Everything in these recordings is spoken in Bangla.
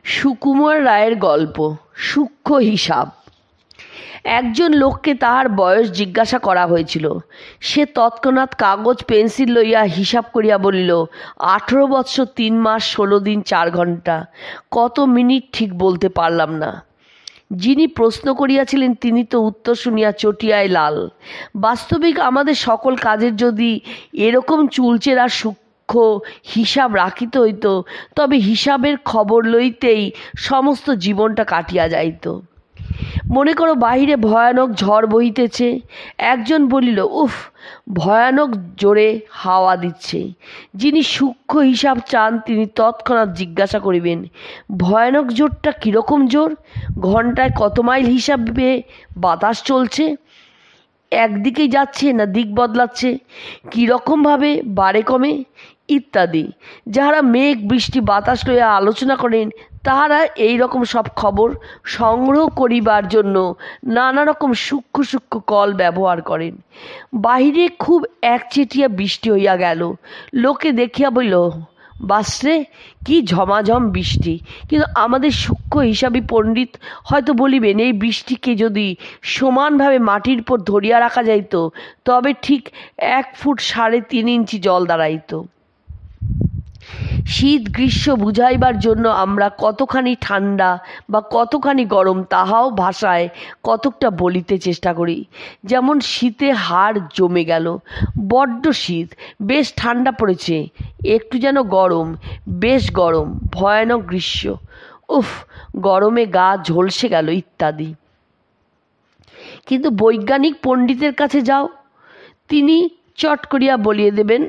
সুকুমার রায়ের গল্প সূক্ষ্ম হিসাব। একজন লোককে তাহার বয়স জিজ্ঞাসা করা হয়েছিল। সে তৎক্ষণাৎ কাগজ পেন্সিল লইয়া হিসাব করিয়া বলিল, 18 বৎসর 3 মাস 16 দিন 4 ঘণ্টা। কত মিনিট ঠিক বলতে পারলাম না। যিনি প্রশ্ন করিয়াছিলেন তিনি তো উত্তর শুনিয়া চটিয়ায় লাল। বাস্তবিক আমাদের সকল কাজের যদি এরকম চুলচেরা সূক্ষ্ম হিসাব রাখিতে হইত, তবে হিসাবের খবর লইতেই সমস্ত জীবনটা কাটিয়া যাইত। মনে করো বাহিরে ভয়ানক ঝড় বহিতেছে। একজন বলিল, উফ, ভয়ানক জোরে হাওয়া দিচ্ছে। যিনি সূক্ষ্ম হিসাব চান তিনি তৎক্ষণাৎ জিজ্ঞাসা করিবেন, ভয়ানক জোরটা কীরকম জোর? ঘন্টায় কত মাইল হিসাবে বাতাস চলছে? একদিকেই যাচ্ছে না দিক বদলাচ্ছে? কীরকমভাবে বাড়ে কমে ইত্যাদি। যাহারা মেঘ বৃষ্টি বাতাস লইয়া আলোচনা করেন তাহারা এই রকম সব খবর সংগ্রহ করিবার জন্য নানা রকম সূক্ষ্ম সূক্ষ্ম কল ব্যবহার করেন। বাহিরে খুব একচেটিয়া বৃষ্টি হইয়া গেল। লোকে দেখিয়া বলিল, বাসরে কি ঝমাঝম বৃষ্টি। কিন্তু আমাদের সূক্ষ্ম হিসাবী পণ্ডিত হয়তো বলিবেন, এই বৃষ্টিকে যদি সমানভাবে মাটির উপর ধরিয়া রাখা যাইত তবে ঠিক 1 ফুট 3.5 ইঞ্চি জল দাঁড়াইত। শীত গ্রীষ্ম বুঝাইবার জন্য আমরা কতখানি ঠান্ডা বা কতখানি গরম তাহাও ভাষায় কতকটা বলিতে চেষ্টা করি। যেমন শীতে হাড় জমে গেল, বড্ড শীত, বেশ ঠান্ডা পড়েছে, একটু যেন গরম, বেশ গরম, ভয়ানক গ্রীষ্ম, উফ, গরমে গা ঝলসে গেল ইত্যাদি। কিন্তু বৈজ্ঞানিক পণ্ডিতের কাছে যাও, তিনি চট করিয়া বলিয়ে দেবেন,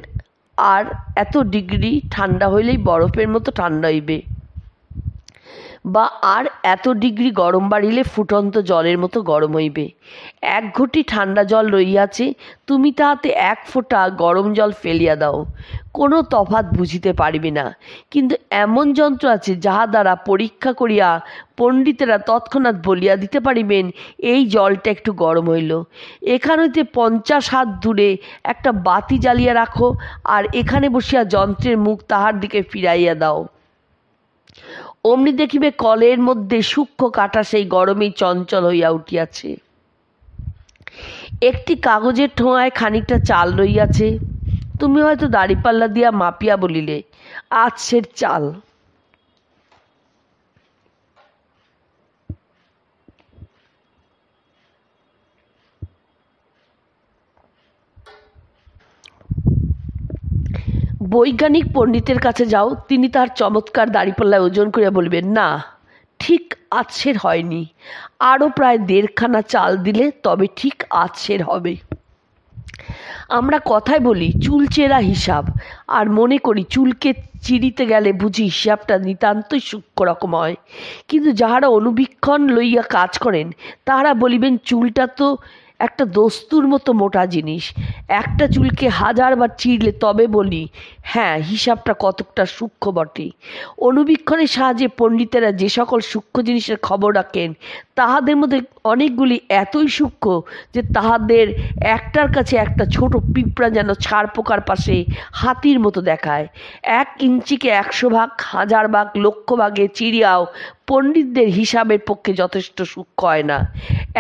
আর এত ডিগ্রি ঠান্ডা হইলেই বরফের মতো ঠান্ডা হইবে, বা আর এত ডিগ্রি গরম বাড়িলে ফুটন্ত জলের মতো গরম হইবে। 1 ঘটি ঠান্ডা জল রহিয়াছে, তুমি তাহাতে 1 ফোঁটা গরম জল ফেলিয়া দাও, কোনো তফাৎ বুঝিতে পারিবে না। কিন্তু এমন যন্ত্র আছে যাহা দ্বারা পরীক্ষা করিয়া পণ্ডিতেরা তৎক্ষণাৎ বলিয়া দিতে পারিবেন, এই জলটা একটু গরম হইল। এখান হইতে 50 হাত দূরে একটা বাতি জ্বালিয়া রাখো, আর এখানে বসিয়া যন্ত্রের মুখ তাহার দিকে ফিরাইয়া দাও। অমনি দেখিবে কলের মধ্যে সূক্ষ্ম কাঁটা সেই গরমেই চঞ্চল হইয়া উঠিয়াছে। একটি কাগজের ঠোঙায় খানিকটা চাল রহিয়াছে। তুমি হয়তো দাড়িপাল্লা দিয়া মাপিয়া বলিলে, আচ্ছের চাল। বৈজ্ঞানিক পণ্ডিতের কাছে যাও, তিনি তার চমৎকার দাড়িপাল্লায় ওজন করিয়া বলবেন, না, ঠিক আচ্ছের হয়নি, আরও প্রায় 1.5 খানা চাল দিলে তবে ঠিক আচ্ছের হবে। আমরা কথায় বলি চুলচেরা হিসাব, আর মনে করি চুলকে চিরিতে গেলে বুঝি হিসাবটা নিতান্তই সূক্ষ্ম রকম হয়। কিন্তু যাহারা অনুবীক্ষণ লইয়া কাজ করেন তাহারা বলিবেন, চুলটা তো একটা দস্তুর মতো মোটা জিনিস, একটা চুলকে 1000 বার চিরলে তবে বলি, হ্যাঁ, হিসাবটা কতকটা সূক্ষ্ম বটে। অনুবীক্ষণের সাহায্যে পণ্ডিতেরা যে সকল সূক্ষ্ম জিনিসের খবর রাখেন তাহাদের মধ্যে অনেকগুলি এতই সূক্ষ্ম যে তাহাদের একটার কাছে একটা ছোট পিঁপড়া যেন ছাড় পোকার পাশে হাতির মতো দেখায়। 1 ইঞ্চিকে 100 ভাগ, 1000 ভাগ, লক্ষ ভাগে চিরিয়াও পণ্ডিতদের হিসাবের পক্ষে যথেষ্ট সূক্ষ্ম হয় না।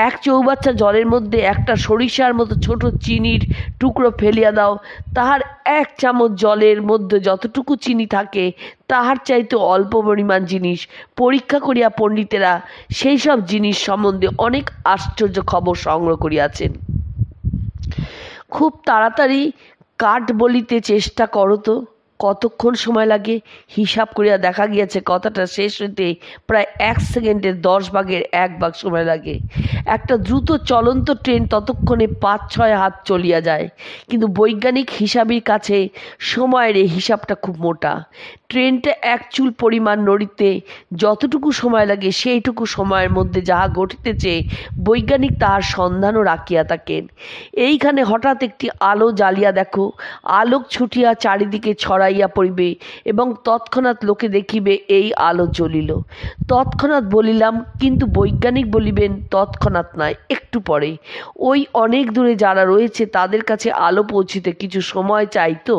1 চৌবাচ্চা জলের মধ্যে একটা সরিষার মতো ছোট চিনির টুকরো ফেলিয়া দাও, তাহার 1 চামচ জলের মধ্যে যতটুকু চিনি থাকে তাহার চাইতে অল্প পরিমাণ জিনিস পরীক্ষা করিয়া পণ্ডিতেরা সেই সব জিনিস সম্বন্ধে অনেক আশ্চর্য খবর সংগ্রহ করিয়াছেন। খুব তাড়াতাড়ি কাঠ বলিতে চেষ্টা করো তো, কতক্ষণ সময় লাগে? হিসাব করিয়া দেখা গিয়াছে কথাটা শেষ হইতে প্রায় 1 সেকেন্ডের 10 ভাগের 1 ভাগ সময় লাগে। একটা দ্রুত চলন্ত ট্রেন ততক্ষণে 5-6 হাত চলিয়া যায়। কিন্তু বৈজ্ঞানিক হিসাবীর কাছে সময়ের এই হিসাবটা খুব মোটা। ট্রেনটা 1 চুল পরিমাণ নড়িতে যতটুকু সময় লাগে সেইটুকু সময়ের মধ্যে যাহা ঘটিতেছে বৈজ্ঞানিক তাহার সন্ধানও রাখিয়া থাকেন। এইখানে হঠাৎ একটি আলো জ্বালিয়া দেখো, আলোক ছুটিয়া চারিদিকে ছড়াইয়া ছড়াইয়া পড়িবে এবং তৎক্ষণাৎ লোকে দেখিবে এই আলো জ্বলিল। তৎক্ষণাৎ বলিলাম, কিন্তু বৈজ্ঞানিক বলিবেন তৎক্ষণাৎ নয়, একটু পরে। ওই অনেক দূরে যারা রয়েছে তাদের কাছে আলো পৌঁছিতে কিছু সময় চাই তো।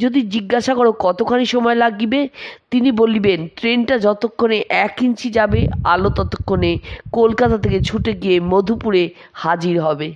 যদি জিজ্ঞাসা করো কতখানি সময় লাগিবে, তিনি বলিবেন ট্রেনটা যতক্ষণে 1 ইঞ্চি যাবে, আলো ততক্ষণে কলকাতা থেকে ছুটে গিয়ে মধুপুরে হাজির হবে।